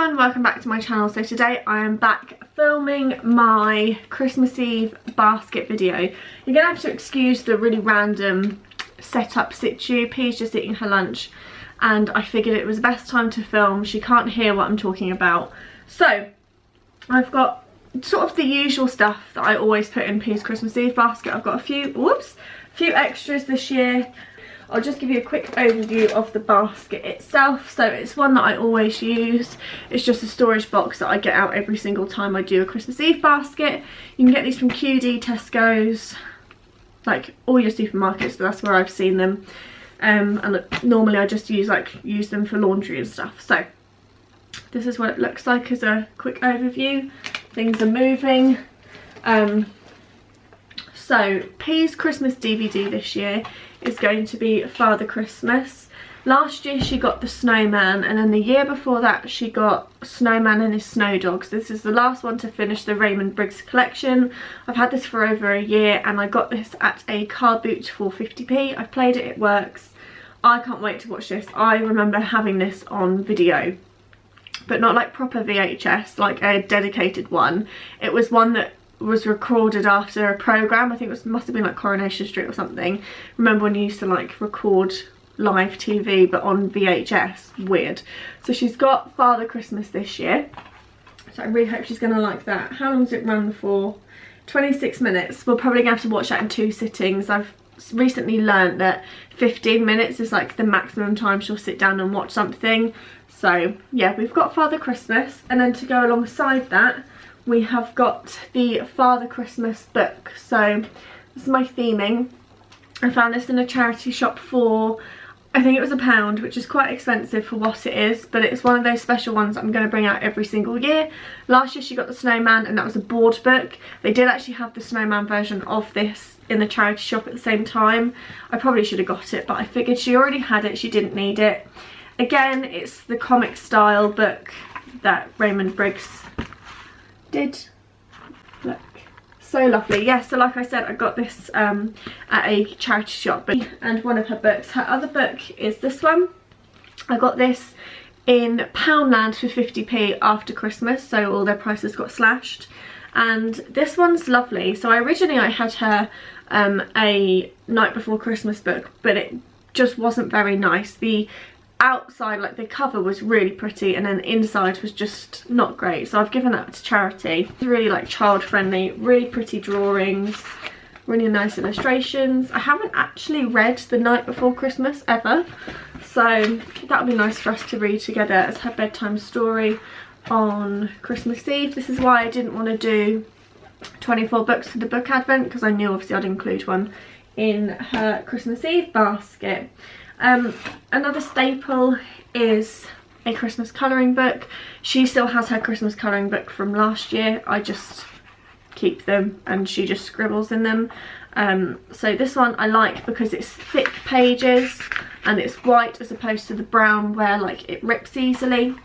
everyone, welcome back to my channel. So today I am back filming my Christmas Eve basket video. You're gonna have to excuse the really random setup situ. Pea's just eating her lunch and I figured it was the best time to film. She can't hear what I'm talking about. So I've got sort of the usual stuff that I always put in Pea's Christmas Eve basket. I've got a few extras this year. I'll just give you a quick overview of the basket itself. So it's one that I always use. It's just a storage box that I get out every single time I do a Christmas Eve basket. You can get these from QD, Tesco's, like all your supermarkets, but that's where I've seen them. And normally I just use them for laundry and stuff. So this is what it looks like as a quick overview. Things are moving. So Pea's Christmas DVD this year is going to be Father Christmas. Last year she got the snowman, and then the year before that she got Snowman and his snow dogs. This is the last one to finish the Raymond Briggs collection. I've had this for over a year and I got this at a car boot for 50p. I've played it, it works. I can't wait to watch this. I remember having this on video, but not like proper VHS, like a dedicated one. It was one that was recorded after a programme. I think it must have been like Coronation Street or something. Remember when you used to like record live TV but on VHS? Weird. So she's got Father Christmas this year, so I really hope she's gonna like that. How long does it run for? 26 minutes. We're probably gonna have to watch that in 2 sittings. I've recently learned that 15 minutes is like the maximum time she'll sit down and watch something. So yeah, we've got Father Christmas, and then to go alongside that we have got the Father Christmas book. So this is my theming. I found this in a charity shop for, I think it was £1, which is quite expensive for what it is, but it's one of those special ones that I'm going to bring out every single year. Last year she got the snowman and that was a board book. They did actually have the snowman version of this in the charity shop at the same time. I probably should have got it, but I figured she already had it, she didn't need it. Again, it's the comic style book that Raymond Briggs did. Look, so lovely. Yeah, so like I said, I got this at a charity shop, and one of her books. Her other book is this one. I got this in Poundland for 50p after Christmas, so all their prices got slashed, and this one's lovely. So originally I had her a Night Before Christmas book, but it just wasn't very nice. The outside, like the cover, was really pretty, and then the inside was just not great, so I've given that to charity. It's really like child friendly, really pretty drawings, really nice illustrations. I haven't actually read The Night Before Christmas ever, so that would be nice for us to read together as her bedtime story on Christmas Eve. This is why I didn't want to do 24 books for the book advent, because I knew obviously I'd include one in her Christmas Eve basket. Another staple is a Christmas colouring book. She still has her Christmas colouring book from last year. I just keep them and she just scribbles in them. So this one I like because it's thick pages and it's white as opposed to the brown where like it rips easily.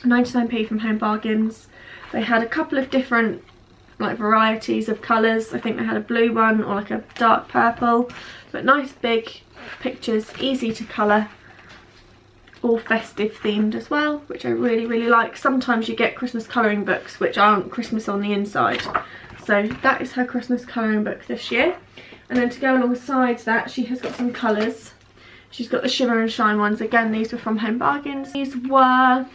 99p from Home Bargains. They had a couple of different like varieties of colours. I think they had a blue one or like a dark purple, but nice big pictures, easy to colour, all festive themed as well, which I really like. Sometimes you get Christmas colouring books which aren't Christmas on the inside, so that is her Christmas colouring book this year. And then to go alongside that, she has got some colours. She's got the Shimmer and Shine ones. Again, these were from Home Bargains. These were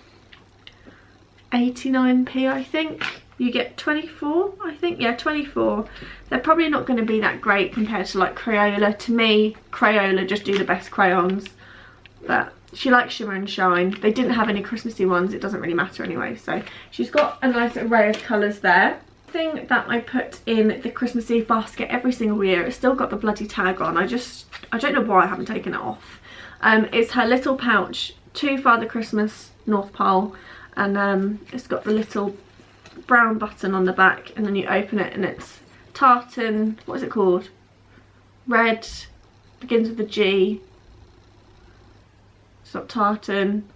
89p, I think. You get 24, I think, yeah, 24. They're probably not going to be that great compared to like Crayola. To me, Crayola just do the best crayons, but she likes Shimmer and Shine. They didn't have any Christmassy ones, it doesn't really matter anyway. So she's got a nice array of colours there. The thing that I put in the Christmas Eve basket every single year, it's still got the bloody tag on. I don't know why I haven't taken it off. It's her little pouch to Father Christmas North Pole, and it's got the little brown button on the back, and then you open it and it's tartan, what is it called? Red, begins with a G. It's not tartan.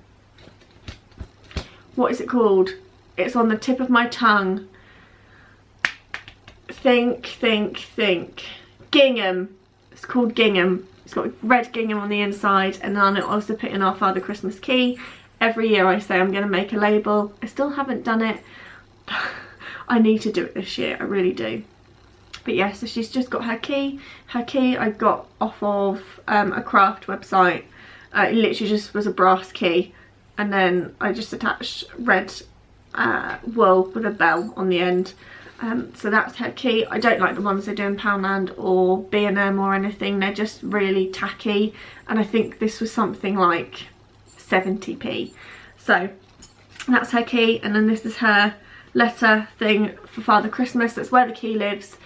What is it called? It's on the tip of my tongue. Think. Gingham. It's called gingham. It's got red gingham on the inside, and then I also put in our Father Christmas key. Every year I say I'm going to make a label. I still haven't done it. I need to do it this year, I really do. But yeah, so she's just got her key. Her key I got off of a craft website. It literally just was a brass key, and then I just attached red wool with a bell on the end. So that's her key. I don't like the ones they do in Poundland or B&M or anything. They're just really tacky, and I think this was something like 70p. So that's her key, and then this is her letter thing for Father Christmas. That's where the key lives.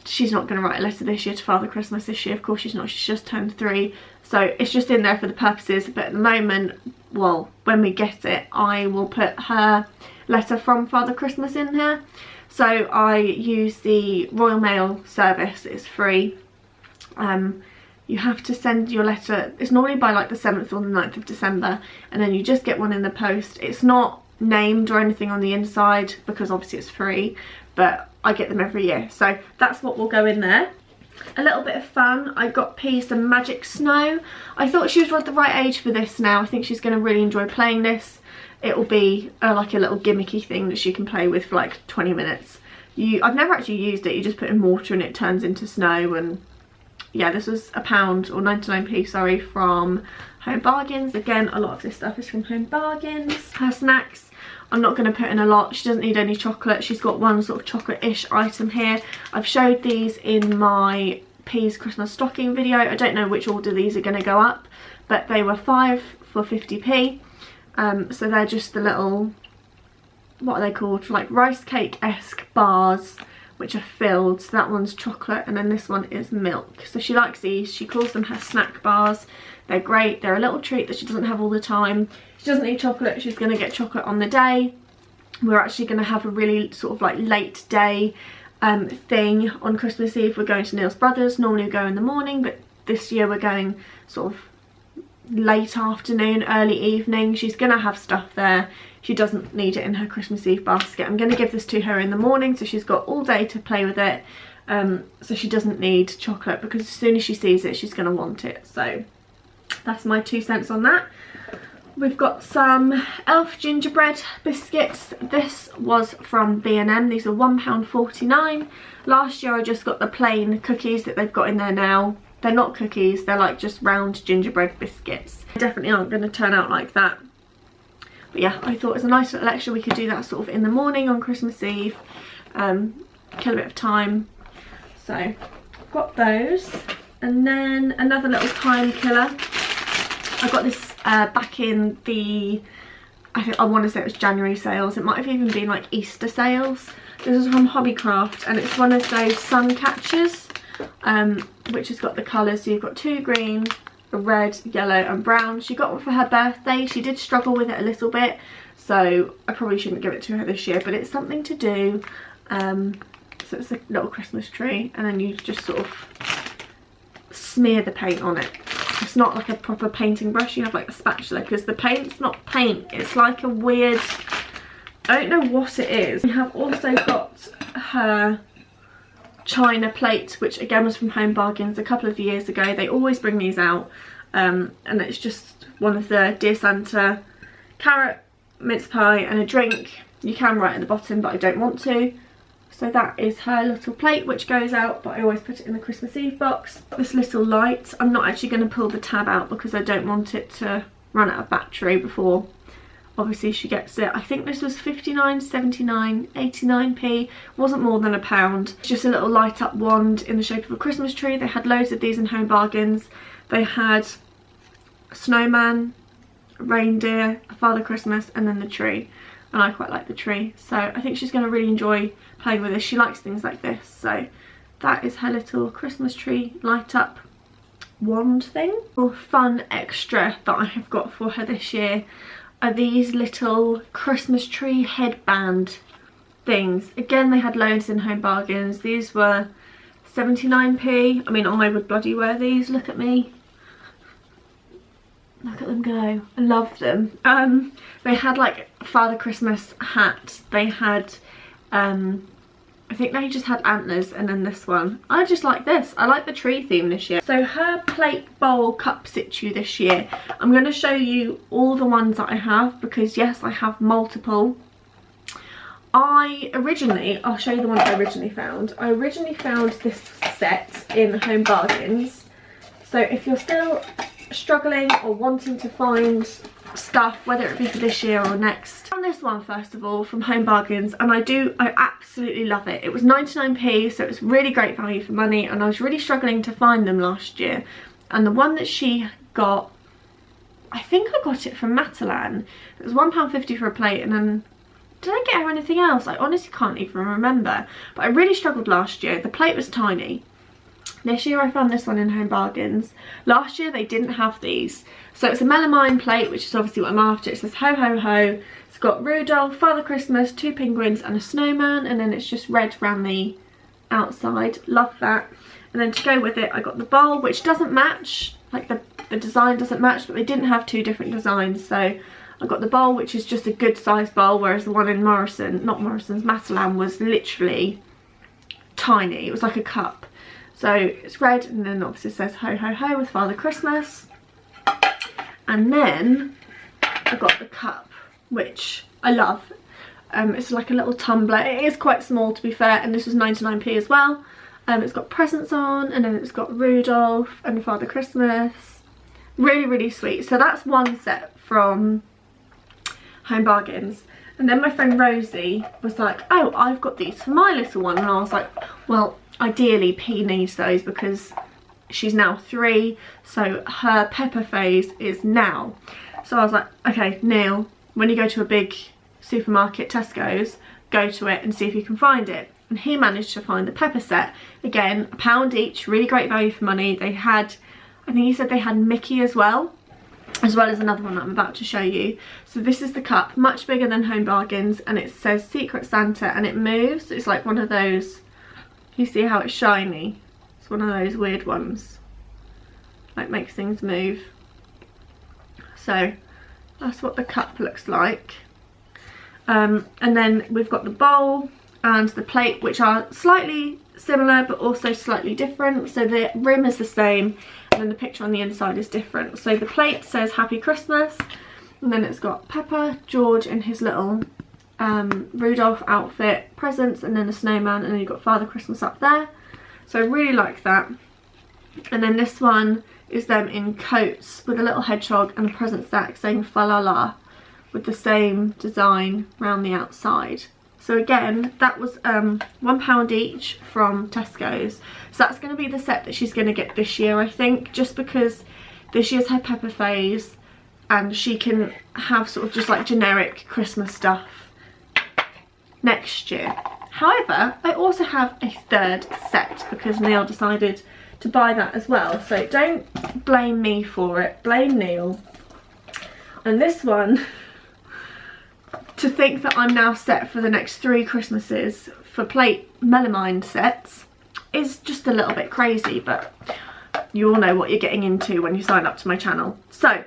She's not going to write a letter this year to Father Christmas this year, of course she's not, she's just turned 3, so it's just in there for the purposes. But at the moment, well, when we get it, I will put her letter from Father Christmas in here. So I use the Royal Mail service, it's free. You have to send your letter, it's normally by like the 7th or the 9th of December, and then you just get one in the post. It's not named or anything on the inside because obviously it's free, but I get them every year, so that's what will go in there. A little bit of fun, I got P some magic snow. I thought she was the right age for this now. I think she's going to really enjoy playing this. It will be like a little gimmicky thing that she can play with for like 20 minutes. I've never actually used it. You just put in water and it turns into snow. And yeah, this was £1 or 99p, sorry, from Home Bargains. Again, a lot of this stuff is from Home Bargains. Her snacks, I'm not going to put in a lot. She doesn't need any chocolate. She's got one sort of chocolate-ish item here. I've showed these in my P's Christmas stocking video. I don't know which order these are going to go up, but they were 5 for 50p. So they're just the little, what are they called, like rice cake-esque bars which are filled. So that one's chocolate and then this one is milk. So she likes these. She calls them her snack bars. They're great. They're a little treat that she doesn't have all the time. She doesn't need chocolate. She's going to get chocolate on the day. We're actually going to have a really sort of like late day thing on Christmas Eve. We're going to Neil's Brothers. Normally we go in the morning, but this year we're going sort of late afternoon, early evening. She's going to have stuff there. She doesn't need it in her Christmas Eve basket. I'm going to give this to her in the morning so she's got all day to play with it. So she doesn't need chocolate because as soon as she sees it she's going to want it. So that's my 2 cents on that. We've got some Elf gingerbread biscuits. This was from B&M. These are £1.49. Last year I just got the plain cookies that they've got in there now. They're not cookies, they're like just round gingerbread biscuits. They definitely aren't going to turn out like that. But yeah, I thought it was a nice little extra. We could do that sort of in the morning on Christmas Eve. Kill a bit of time. So, got those. And then another little time killer. I got this back in the, I want to say it was January sales. It might have even been like Easter sales. This is from Hobbycraft and it's one of those sun catchers, which has got the colours. So you've got 2 green, a red, yellow and brown. She got one for her birthday. She did struggle with it a little bit, so I probably shouldn't give it to her this year, but it's something to do. So it's a little Christmas tree and then you just sort of smear the paint on it. It's not like a proper painting brush, you have like a spatula because the paint's not paint, it's like a weird, I don't know what it is. We have also got her china plate, which again was from Home Bargains a couple of years ago. They always bring these out, and it's just one of the Dear Santa carrot, mince pie and a drink. You can write at the bottom, but I don't want to. So that is her little plate which goes out, but I always put it in the Christmas Eve box. This little light, I'm not actually going to pull the tab out because I don't want it to run out of battery before obviously she gets it. I think this was 59, 79, 89p, wasn't more than £1. It's just a little light up wand in the shape of a Christmas tree. They had loads of these in Home Bargains. They had a snowman, a reindeer, a Father Christmas and then the tree. And I quite like the tree, so I think she's going to really enjoy playing with this. She likes things like this, so that is her little Christmas tree light up wand thing. A fun extra that I have got for her this year are these little Christmas tree headband things. Again, they had loads in Home Bargains. These were 79p. I mean, I would bloody wear these. Look at me. Look at them go. I love them. They had like Father Christmas hat. They had a I think they just had antlers, and then this one. I just like this. I like the tree theme this year. So her plate, bowl, cup situ this year. I'm going to show you all the ones that I have because yes, I have multiple. I'll show you the one I originally found. I originally found this set in Home Bargains. So if you're still struggling or wanting to find stuff, whether it be for this year or next, I found this one first of all from Home Bargains, and I absolutely love it. It was 99p, so it was really great value for money, and I was really struggling to find them last year. And the one that she got, I think I got it from Matalan. It was £1.50 for a plate, and then did I get her anything else? I honestly can't even remember, but I really struggled last year. The plate was tiny. This year I found this one in Home Bargains. Last year they didn't have these. So it's a melamine plate, which is obviously what I'm after. It says ho ho ho. It's got Rudolph, Father Christmas, 2 penguins and a snowman, and then it's just red around the outside. Love that. And then to go with it I got the bowl, which doesn't match, like the design doesn't match, but they didn't have 2 different designs. So I got the bowl, which is just a good size bowl, whereas the one in Morrison's Matalan was literally tiny. It was like a cup. So it's red, and then obviously it says ho ho ho with Father Christmas. And then I got the cup, which I love. It's like a little tumbler. It is quite small to be fair, and this was 99p as well. It's got presents on, and then it's got Rudolph and Father Christmas. Really, really sweet. So that's one set from Home Bargains. And then my friend Rosie was like, oh, I've got these for my little one. And I was like, well, ideally P needs those because she's now 3, so her pepper phase is now. So I was like, okay, Neil, when you go to a big supermarket, Tesco's, go to it and see if you can find it. And he managed to find the pepper set. Again, £1 each, really great value for money. They had, I think he said they had Mickey as well as another one that I'm about to show you. So this is the cup, much bigger than Home Bargains, and it says Secret Santa, and it moves. It's like one of those, you see how it's shiny? It's one of those weird ones, like makes things move. So that's what the cup looks like. And then we've got the bowl and the plate, which are slightly similar but also slightly different. So the rim is the same, and then the picture on the inside is different. So the plate says Happy Christmas, and then it's got Pepper, George in his little Rudolph outfit, presents, and then a snowman, and then you've got Father Christmas up there. So I really like that. And then this one is them in coats with a little hedgehog and a present stack saying fa la la, with the same design round the outside. So again, that was £1 each from Tesco's. So that's going to be the set that she's going to get this year, I think, just because this year's her pepper phase, and she can have sort of just like generic Christmas stuff next year. However, I also have a 3rd set because Neil decided to buy that as well. So don't blame me for it, blame Neil. And this one, to think that I'm now set for the next 3 Christmases for plate melamine sets is just a little bit crazy, but you all know what you're getting into when you sign up to my channel. So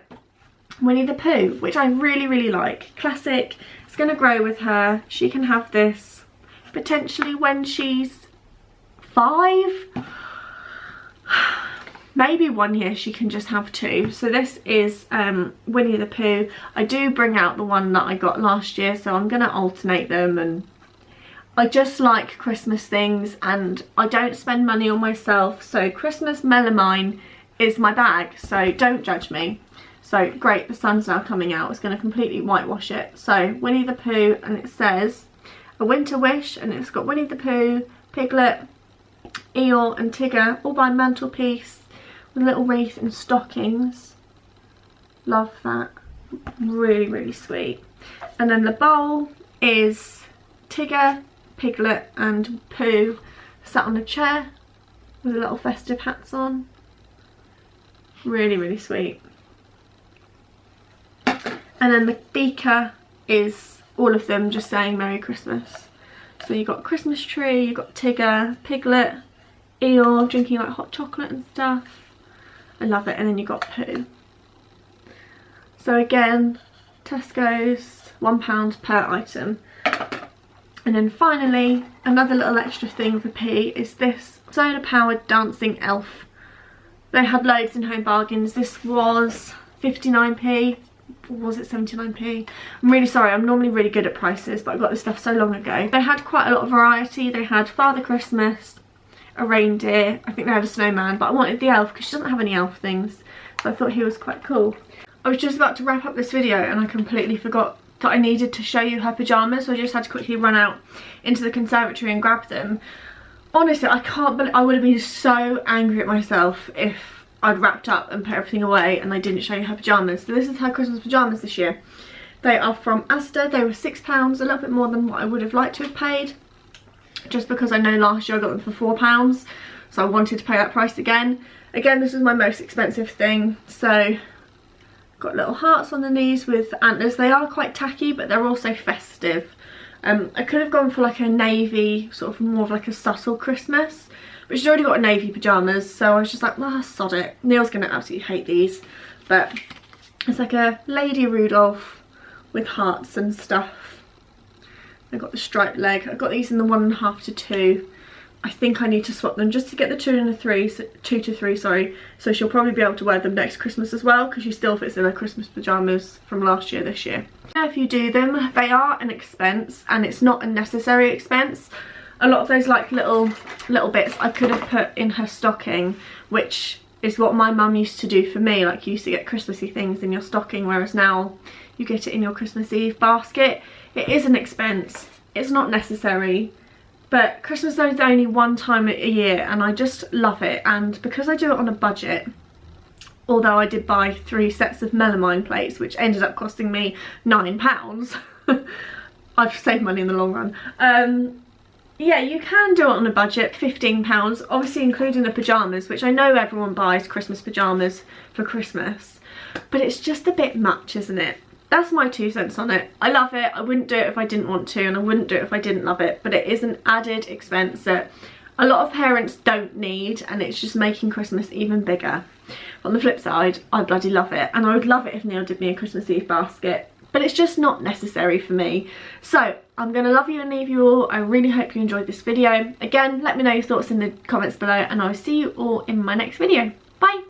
Winnie the Pooh, which I really, really like. Classic. It's going to grow with her. She can have this potentially when she's 5. Maybe 1 year she can just have 2. So this is Winnie the Pooh. I do bring out the one that I got last year, so I'm going to alternate them. And I just like Christmas things, and I don't spend money on myself. So Christmas melamine is my bag, so don't judge me. So great, the sun's now coming out. It's going to completely whitewash it. So Winnie the Pooh, and it says A Winter Wish, and it's got Winnie the Pooh, Piglet, Eeyore and Tigger all by mantelpiece with a little wreath and stockings. Love that. Really, really sweet. And then the bowl is Tigger, Piglet and Pooh sat on a chair with little festive hats on. Really, really sweet. And then the beaker is all of them just saying Merry Christmas. So you've got Christmas tree, you've got Tigger, Piglet, Eeyore drinking like hot chocolate and stuff. I love it. And then you've got Pooh. So again, Tesco's, £1 per item. And then finally, another little extra thing for P is this solar powered dancing elf. They had loads in Home Bargains. This was 59p, or was it 79p? I'm really sorry, I'm normally really good at prices, but I got this stuff so long ago. They had quite a lot of variety. They had Father Christmas, a reindeer, I think they had a snowman, but I wanted the elf because she doesn't have any elf things, so I thought he was quite cool. I was just about to wrap up this video and I completely forgot that I needed to show you her pyjamas, so I just had to quickly run out into the conservatory and grab them. Honestly, I can't believe, I would have been so angry at myself if I'd wrapped up and put everything away and I didn't show you her pyjamas. So this is her Christmas pyjamas this year. They are from Asda. They were £6, a little bit more than what I would have liked to have paid, just because I know last year I got them for £4, so I wanted to pay that price again. Again, this is my most expensive thing, so got little hearts on the knees with antlers. They are quite tacky, but they're also festive. I could have gone for like a navy, sort of more of like a subtle Christmas, but she's already got navy pyjamas, so I was just like, ah, sod it. Neil's gonna absolutely hate these, but it's like a Lady Rudolph with hearts and stuff. I got the striped leg. I got these in the 1.5 to 2. I think I need to swap them just to get the 2 and a 3, so 2 to 3, sorry. So she'll probably be able to wear them next Christmas as well, because she still fits in her Christmas pyjamas from last year this year. If you do them, they are an expense, and it's not a necessary expense. A lot of those like little bits I could have put in her stocking, which is what my mum used to do for me. Like, you used to get Christmassy things in your stocking, whereas now you get it in your Christmas Eve basket. It is an expense. It's not necessary. But Christmas is only one time a year and I just love it, and because I do it on a budget, although I did buy 3 sets of melamine plates which ended up costing me £9, I've saved money in the long run. Yeah, you can do it on a budget, £15, obviously including the pyjamas, which I know everyone buys Christmas pyjamas for Christmas, but it's just a bit much, isn't it? That's my 2 cents on it. I love it. I wouldn't do it if I didn't want to, and I wouldn't do it if I didn't love it, but it is an added expense that a lot of parents don't need, and it's just making Christmas even bigger. On the flip side, I bloody love it, and I would love it if Neil did me a Christmas Eve basket, but it's just not necessary for me. So I'm gonna love you and leave you all. I really hope you enjoyed this video. Again, let me know your thoughts in the comments below, and I'll see you all in my next video. Bye.